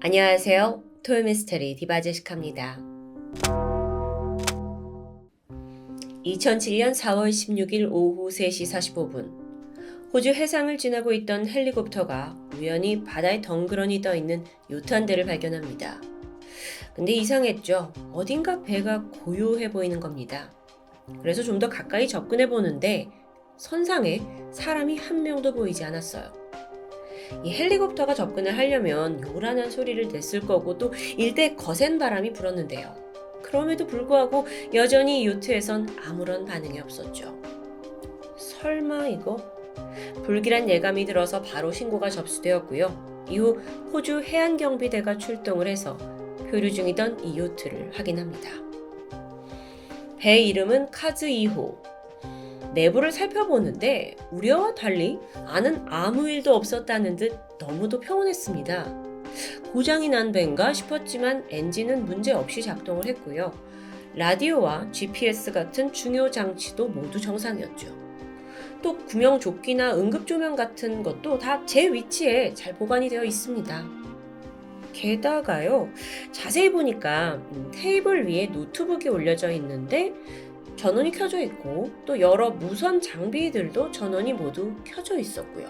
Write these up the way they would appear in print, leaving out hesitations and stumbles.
안녕하세요. 토요미스테리 디바제시카입니다. 2007년 4월 16일 오후 3시 45분 호주 해상을 지나고 있던 헬리콥터가 우연히 바다에 덩그러니 떠있는 요트 한 대를 발견합니다. 근데 이상했죠. 어딘가 배가 고요해 보이는 겁니다. 그래서 좀 더 가까이 접근해 보는데 선상에 사람이 한 명도 보이지 않았어요. 이 헬리콥터가 접근을 하려면 요란한 소리를 냈을 거고 또 일대 거센 바람이 불었는데요. 그럼에도 불구하고 여전히 요트에선 아무런 반응이 없었죠. 설마 이거? 불길한 예감이 들어서 바로 신고가 접수되었고요. 이후 호주 해안경비대가 출동을 해서 표류 중이던 이 요트를 확인합니다. 배 이름은 카즈 2호. 내부를 살펴보는데 우려와 달리 안은 아무 일도 없었다는 듯 너무도 평온했습니다. 고장이 난 배인가 싶었지만 엔진은 문제없이 작동을 했고요. 라디오와 GPS 같은 중요 장치도 모두 정상이었죠. 또 구명조끼나 응급조명 같은 것도 다 제 위치에 잘 보관이 되어 있습니다. 게다가요, 자세히 보니까 테이블 위에 노트북이 올려져 있는데 전원이 켜져 있고 또 여러 무선 장비들도 전원이 모두 켜져 있었고요.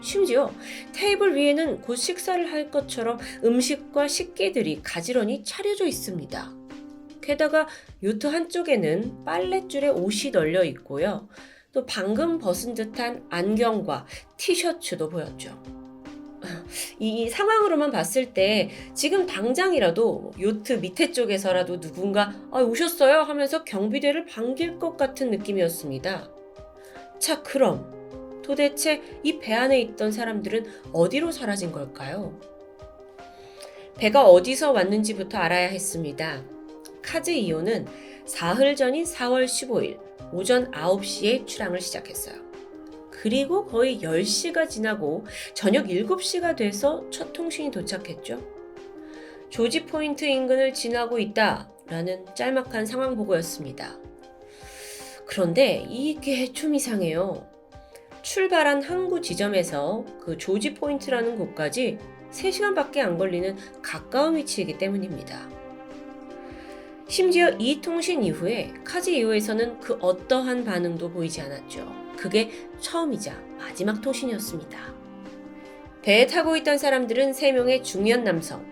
심지어 테이블 위에는 곧 식사를 할 것처럼 음식과 식기들이 가지런히 차려져 있습니다. 게다가 요트 한쪽에는 빨랫줄에 옷이 널려 있고요. 또 방금 벗은 듯한 안경과 티셔츠도 보였죠. 이 상황으로만 봤을 때 지금 당장이라도 요트 밑에 쪽에서라도 누군가 오셨어요 하면서 경비대를 반길 것 같은 느낌이었습니다. 자, 그럼 도대체 이 배 안에 있던 사람들은 어디로 사라진 걸까요? 배가 어디서 왔는지부터 알아야 했습니다. 카즈 2호는 사흘 전인 4월 15일 오전 9시에 출항을 시작했어요. 그리고 거의 10시가 지나고 저녁 7시가 돼서 첫 통신이 도착했죠. 조지 포인트 인근을 지나고 있다라는 짤막한 상황 보고였습니다. 그런데 이게 좀 이상해요. 출발한 항구 지점에서 그 조지 포인트라는 곳까지 3시간밖에 안 걸리는 가까운 위치이기 때문입니다. 심지어 이 통신 이후에 카즈 2호에서는 그 어떠한 반응도 보이지 않았죠. 그게 처음이자 마지막 통신이었습니다. 배에 타고 있던 사람들은 3명의 중년 남성,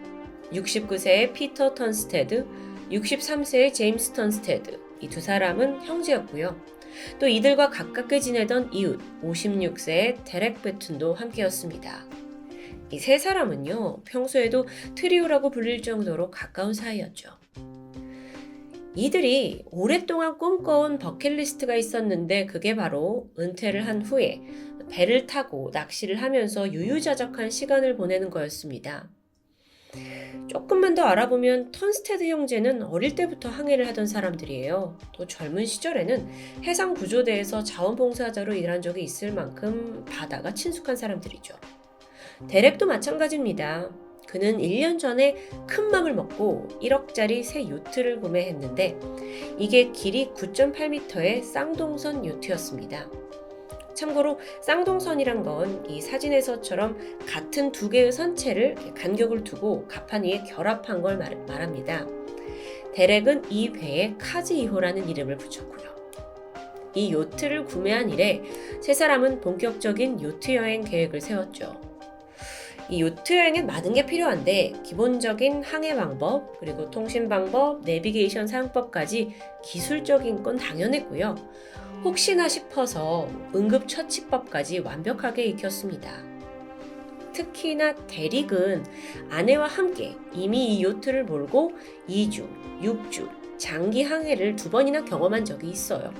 69세의 피터 턴스테드, 63세의 제임스 턴스테드, 이 두 사람은 형제였고요. 또 이들과 가깝게 지내던 이웃, 56세의 데렉 베툰도 함께였습니다. 이 세 사람은요, 평소에도 트리오라고 불릴 정도로 가까운 사이였죠. 이들이 오랫동안 꿈꿔온 버킷리스트가 있었는데 그게 바로 은퇴를 한 후에 배를 타고 낚시를 하면서 유유자적한 시간을 보내는 거였습니다. 조금만 더 알아보면 턴스테드 형제는 어릴 때부터 항해를 하던 사람들이에요. 또 젊은 시절에는 해상구조대에서 자원봉사자로 일한 적이 있을 만큼 바다가 친숙한 사람들이죠. 데렉도 마찬가지입니다. 그는 1년 전에 큰 맘을 먹고 1억짜리 새 요트를 구매했는데 이게 길이 9.8m의 쌍동선 요트였습니다. 참고로 쌍동선이란 건 이 사진에서처럼 같은 두 개의 선체를 간격을 두고 갑판 위에 결합한 걸 말합니다. 데렉은 이 배에 카즈 2호라는 이름을 붙였고요. 이 요트를 구매한 이래 세 사람은 본격적인 요트 여행 계획을 세웠죠. 이 요트 여행엔 많은 게 필요한데 기본적인 항해 방법, 그리고 통신 방법, 내비게이션 사용법까지 기술적인 건 당연했고요. 혹시나 싶어서 응급처치법까지 완벽하게 익혔습니다. 특히나 데릭은 아내와 함께 이미 이 요트를 몰고 2주, 6주, 장기 항해를 2번이나 경험한 적이 있어요.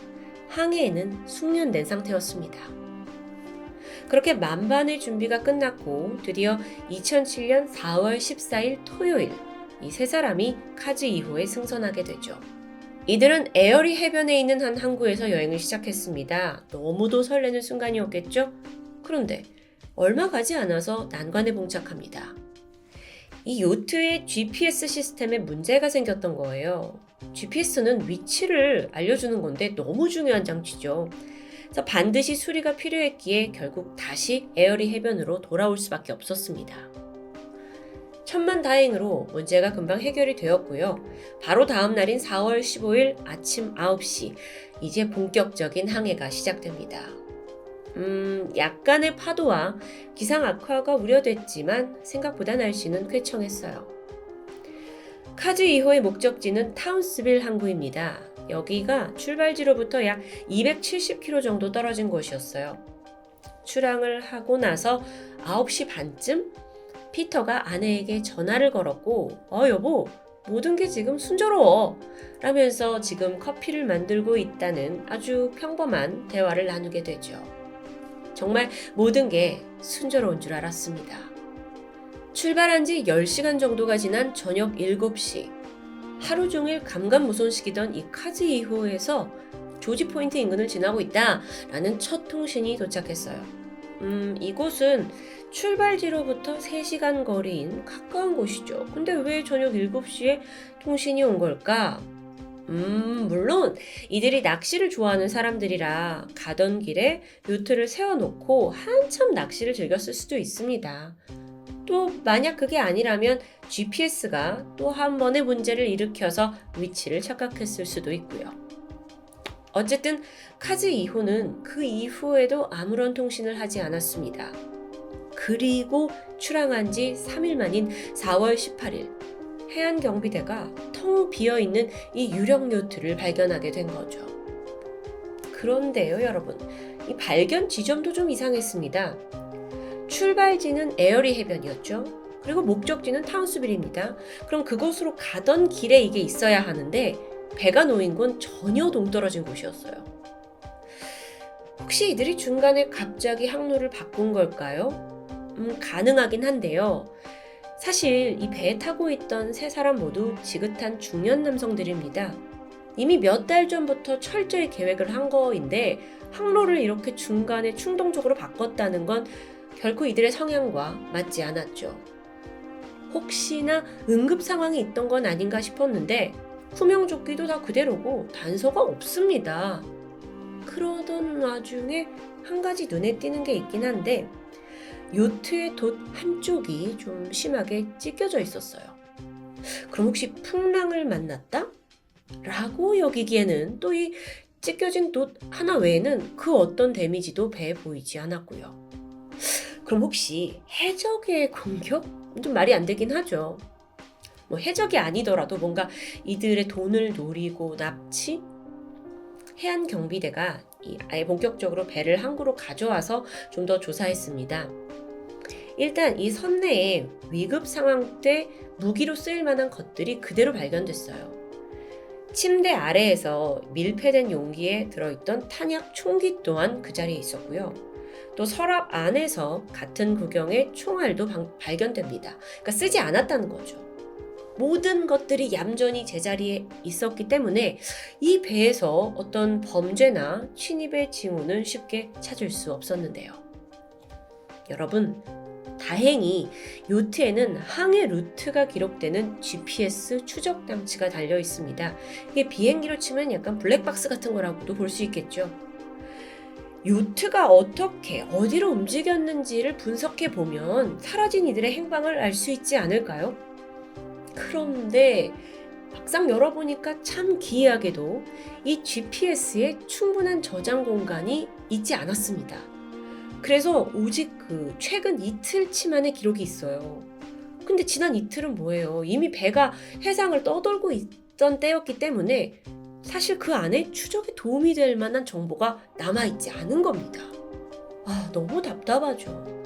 항해에는 숙련된 상태였습니다. 그렇게 만반의 준비가 끝났고 드디어 2007년 4월 14일 토요일 이 세 사람이 카즈 2호에 승선하게 되죠. 이들은 에어리 해변에 있는 한 항구에서 여행을 시작했습니다. 너무도 설레는 순간이었겠죠? 그런데 얼마 가지 않아서 난관에 봉착합니다. 이 요트의 GPS 시스템에 문제가 생겼던 거예요. GPS는 위치를 알려주는 건데 너무 중요한 장치죠. 그래서 반드시 수리가 필요했기에 결국 다시 에어리 해변으로 돌아올 수밖에 없었습니다. 천만다행으로 문제가 금방 해결이 되었고요. 바로 다음 날인 4월 15일 아침 9시 이제 본격적인 항해가 시작됩니다. 약간의 파도와 기상 악화가 우려됐지만 생각보다 날씨는 쾌청했어요. 카즈 2호의 목적지는 타운스빌 항구입니다. 여기가 출발지로부터 약 270km 정도 떨어진 곳이었어요. 출항을 하고 나서 9시 반쯤 피터가 아내에게 전화를 걸었고 여보, 모든 게 지금 순조로워 라면서 지금 커피를 만들고 있다는 아주 평범한 대화를 나누게 되죠. 정말 모든 게 순조로운 줄 알았습니다. 출발한 지 10시간 정도가 지난 저녁 7시 하루 종일 감감무손식이던 이 카즈 2호에서 조지 포인트 인근을 지나고 있다라는 첫 통신이 도착했어요. 이곳은 출발지로부터 3시간 거리인 가까운 곳이죠. 근데 왜 저녁 7시에 통신이 온 걸까? 물론 이들이 낚시를 좋아하는 사람들이라 가던 길에 요트를 세워놓고 한참 낚시를 즐겼을 수도 있습니다. 또 만약 그게 아니라면 GPS가 또 한 번의 문제를 일으켜서 위치를 착각했을 수도 있고요. 어쨌든 카즈 2호는 그 이후에도 아무런 통신을 하지 않았습니다. 그리고 출항한 지 3일 만인 4월 18일 해안경비대가 텅 비어있는 이 유령 요트를 발견하게 된 거죠. 그런데요, 여러분, 이 발견 지점도 좀 이상했습니다. 출발지는 에어리 해변이었죠. 그리고 목적지는 타운스빌입니다. 그럼 그곳으로 가던 길에 이게 있어야 하는데 배가 놓인 건 전혀 동떨어진 곳이었어요. 혹시 이들이 중간에 갑자기 항로를 바꾼 걸까요? 가능하긴 한데요. 사실 이 배에 타고 있던 세 사람 모두 지긋한 중년 남성들입니다. 이미 몇 달 전부터 철저히 계획을 한 거인데 항로를 이렇게 중간에 충동적으로 바꿨다는 건 결코 이들의 성향과 맞지 않았죠. 혹시나 응급 상황이 있던 건 아닌가 싶었는데 구명조끼도 다 그대로고 단서가 없습니다. 그러던 와중에 한 가지 눈에 띄는 게 있긴 한데 요트의 돛 한쪽이 좀 심하게 찢겨져 있었어요. 그럼 혹시 풍랑을 만났다? 라고 여기기에는 또 이 찢겨진 돛 하나 외에는 그 어떤 데미지도 배에 보이지 않았고요. 그럼 혹시 해적의 공격? 좀 말이 안 되긴 하죠. 해적이 아니더라도 뭔가 이들의 돈을 노리고 납치? 해안경비대가 아예 본격적으로 배를 항구로 가져와서 좀 더 조사했습니다. 일단 이 선내에 위급 상황 때 무기로 쓰일 만한 것들이 그대로 발견됐어요. 침대 아래에서 밀폐된 용기에 들어있던 탄약 총기 또한 그 자리에 있었고요. 또 서랍 안에서 같은 구경의 총알도 발견됩니다. 그러니까 쓰지 않았다는 거죠. 모든 것들이 얌전히 제자리에 있었기 때문에 이 배에서 어떤 범죄나 침입의 징후는 쉽게 찾을 수 없었는데요. 여러분, 다행히 요트에는 항해 루트가 기록되는 GPS 추적 장치가 달려 있습니다. 이게 비행기로 치면 약간 블랙박스 같은 거라고도 볼 수 있겠죠. 요트가 어떻게 어디로 움직였는지를 분석해 보면 사라진 이들의 행방을 알 수 있지 않을까요? 그런데 막상 열어보니까 참 기이하게도 이 GPS에 충분한 저장 공간이 있지 않았습니다. 그래서 오직 최근 이틀치만의 기록이 있어요. 근데 지난 이틀은 뭐예요? 이미 배가 해상을 떠돌고 있던 때였기 때문에 사실 그 안에 추적에 도움이 될 만한 정보가 남아있지 않은 겁니다. 너무 답답하죠.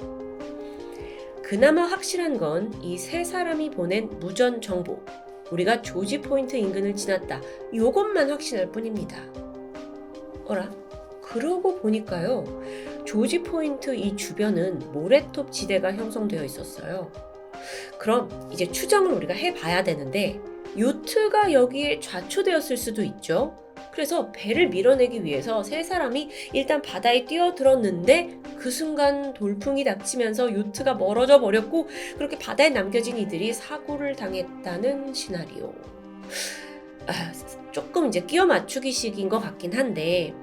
그나마 확실한 건 이 세 사람이 보낸 무전 정보, 우리가 조지 포인트 인근을 지났다, 이것만 확신할 뿐입니다. 그러고 보니까요, 조지 포인트 이 주변은 모래톱 지대가 형성되어 있었어요. 그럼 이제 추정을 우리가 해봐야 되는데 요트가 여기에 좌초되었을 수도 있죠. 그래서 배를 밀어내기 위해서 세 사람이 일단 바다에 뛰어들었는데 그 순간 돌풍이 닥치면서 요트가 멀어져 버렸고 그렇게 바다에 남겨진 이들이 사고를 당했다는 시나리오. 조금 이제 끼워 맞추기식인 것 같긴 한데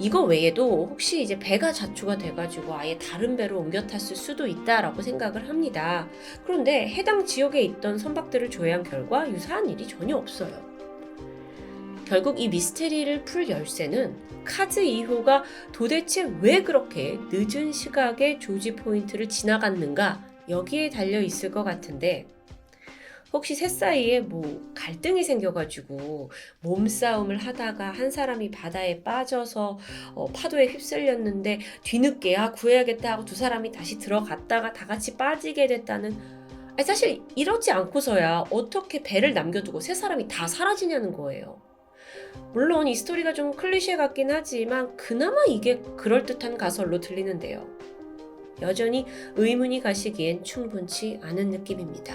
이거 외에도 혹시 이제 배가 자초가 돼가지고 아예 다른 배로 옮겨 탔을 수도 있다라고 생각을 합니다. 그런데 해당 지역에 있던 선박들을 조회한 결과 유사한 일이 전혀 없어요. 결국 이 미스테리를 풀 열쇠는 카즈 2호가 도대체 왜 그렇게 늦은 시각에 조지 포인트를 지나갔는가 여기에 달려 있을 것 같은데, 혹시 셋 사이에 갈등이 생겨가지고 몸싸움을 하다가 한 사람이 바다에 빠져서 파도에 휩쓸렸는데 뒤늦게 구해야겠다 하고 두 사람이 다시 들어갔다가 다 같이 빠지게 됐다는, 사실 이러지 않고서야 어떻게 배를 남겨두고 세 사람이 다 사라지냐는 거예요. 물론 이 스토리가 좀 클리셰 같긴 하지만 그나마 이게 그럴듯한 가설로 들리는데요. 여전히 의문이 가시기엔 충분치 않은 느낌입니다.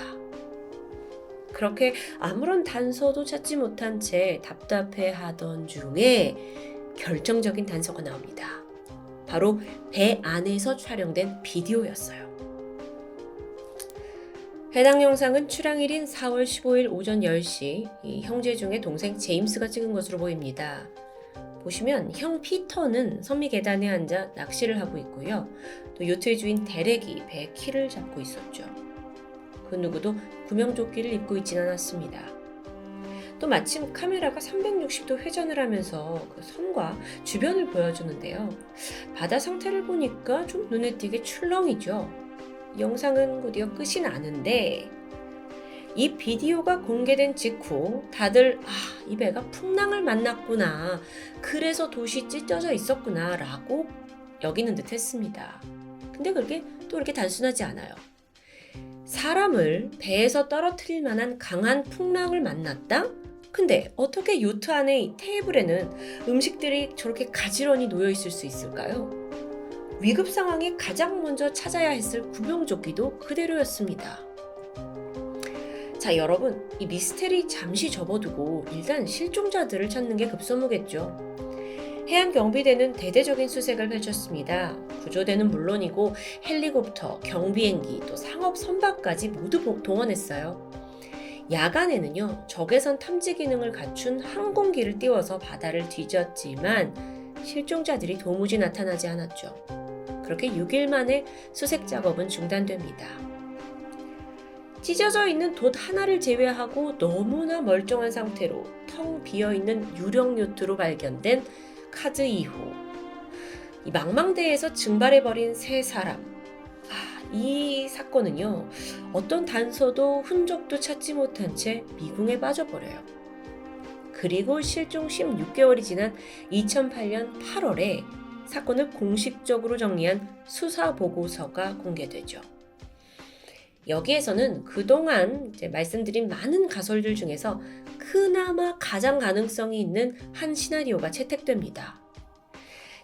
그렇게 아무런 단서도 찾지 못한 채 답답해하던 중에 결정적인 단서가 나옵니다. 바로 배 안에서 촬영된 비디오였어요. 해당 영상은 출항일인 4월 15일 오전 10시 이 형제 중에 동생 제임스가 찍은 것으로 보입니다. 보시면 형 피터는 선미 계단에 앉아 낚시를 하고 있고요. 또 요트의 주인 데렉이 배의 키를 잡고 있었죠. 그 누구도 구명조끼를 입고 있진 않았습니다. 또 마침 카메라가 360도 회전을 하면서 그 섬과 주변을 보여주는데요. 바다 상태를 보니까 좀 눈에 띄게 출렁이죠. 영상은 곧이어 끝이 나는데, 이 비디오가 공개된 직후 다들 이 배가 풍랑을 만났구나, 그래서 돛이 찢어져 있었구나 라고 여기는 듯 했습니다. 근데 그게 또 그렇게 단순하지 않아요. 사람을 배에서 떨어뜨릴 만한 강한 풍랑을 만났다? 근데 어떻게 요트 안에 이 테이블에는 음식들이 저렇게 가지런히 놓여 있을 수 있을까요? 위급 상황에 가장 먼저 찾아야 했을 구명조끼도 그대로였습니다. 자, 여러분, 이 미스테리 잠시 접어두고 일단 실종자들을 찾는 게 급선무겠죠. 해안경비대는 대대적인 수색을 펼쳤습니다. 구조대는 물론이고 헬리콥터, 경비행기, 또 상업 선박까지 모두 동원했어요. 야간에는요, 적외선 탐지 기능을 갖춘 항공기를 띄워서 바다를 뒤졌지만 실종자들이 도무지 나타나지 않았죠. 그렇게 6일 만에 수색 작업은 중단됩니다. 찢어져 있는 돛 하나를 제외하고 너무나 멀쩡한 상태로 텅 비어있는 유령 요트로 발견된 카즈 2호. 이 망망대해에서 증발해버린 세 사람. 이 사건은요, 어떤 단서도 흔적도 찾지 못한 채 미궁에 빠져버려요. 그리고 실종 16개월이 지난 2008년 8월에 사건을 공식적으로 정리한 수사 보고서가 공개되죠. 여기에서는 그동안 말씀드린 많은 가설들 중에서 그나마 가장 가능성이 있는 한 시나리오가 채택됩니다.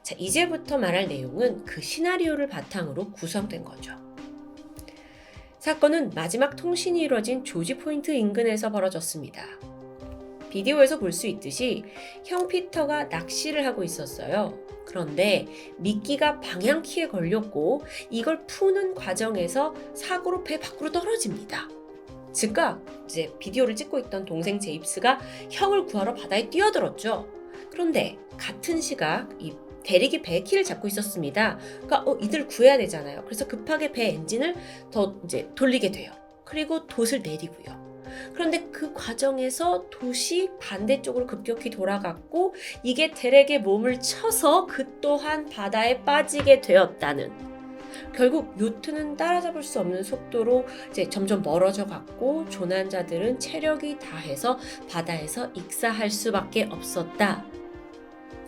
자, 이제부터 말할 내용은 그 시나리오를 바탕으로 구성된 거죠. 사건은 마지막 통신이 이루어진 조지 포인트 인근에서 벌어졌습니다. 비디오에서 볼 수 있듯이 형 피터가 낚시를 하고 있었어요. 그런데 미끼가 방향키에 걸렸고 이걸 푸는 과정에서 사고로 배 밖으로 떨어집니다. 즉각 비디오를 찍고 있던 동생 제임스가 형을 구하러 바다에 뛰어들었죠. 그런데 같은 시각 이 데릭이 배의 키를 잡고 있었습니다. 그러니까 이들 구해야 되잖아요. 그래서 급하게 배 엔진을 더 돌리게 돼요. 그리고 돛을 내리고요. 그런데 그 과정에서 돛이 반대쪽으로 급격히 돌아갔고 이게 데렉의 몸을 쳐서 그 또한 바다에 빠지게 되었다는, 결국 요트는 따라잡을 수 없는 속도로 점점 멀어져 갔고 조난자들은 체력이 다해서 바다에서 익사할 수밖에 없었다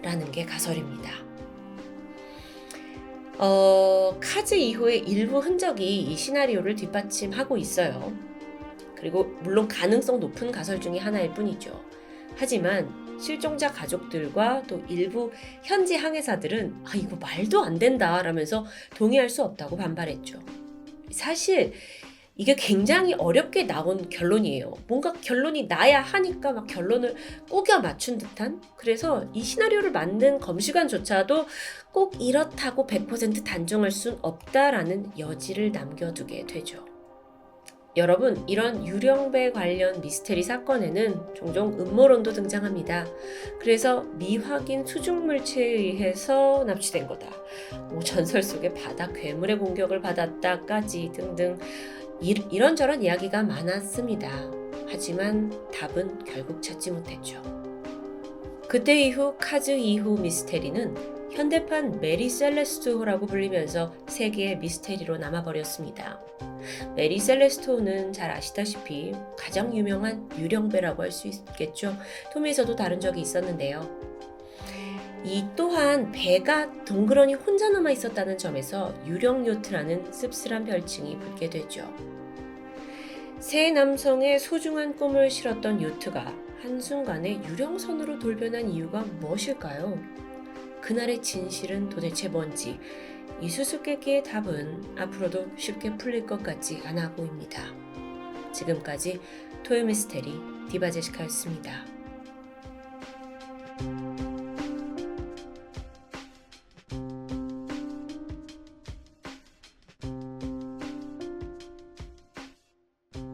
라는 게 가설입니다. 카즈 2호의 일부 흔적이 이 시나리오를 뒷받침하고 있어요. 그리고 물론 가능성 높은 가설 중에 하나일 뿐이죠. 하지만 실종자 가족들과 또 일부 현지 항해사들은 이거 말도 안 된다 라면서 동의할 수 없다고 반발했죠. 사실 이게 굉장히 어렵게 나온 결론이에요. 뭔가 결론이 나야 하니까 막 결론을 꾸겨 맞춘 듯한? 그래서 이 시나리오를 만든 검시관조차도 꼭 이렇다고 100% 단정할 순 없다라는 여지를 남겨두게 되죠. 여러분, 이런 유령배 관련 미스테리 사건에는 종종 음모론도 등장합니다. 그래서 미확인 수중물체에 의해서 납치된 거다. 전설 속의 바다 괴물의 공격을 받았다까지 등등 이런저런 이야기가 많았습니다. 하지만 답은 결국 찾지 못했죠. 그때 이후 카즈 2호 미스테리는 현대판 메리 셀레스토라고 불리면서 세계의 미스테리로 남아버렸습니다. 메리 셀레스토는 잘 아시다시피 가장 유명한 유령배라고 할 수 있겠죠. 톰에서도 다룬 적이 있었는데요. 이 또한 배가 덩그러니 혼자 남아 있었다는 점에서 유령 요트라는 씁쓸한 별칭이 붙게 되죠. 세 남성의 소중한 꿈을 실었던 요트가 한순간에 유령선으로 돌변한 이유가 무엇일까요? 그날의 진실은 도대체 뭔지 이 수수께끼의 답은 앞으로도 쉽게 풀릴 것 같지 않아 보입니다. 지금까지 토요미스테리 디바제시카였습니다.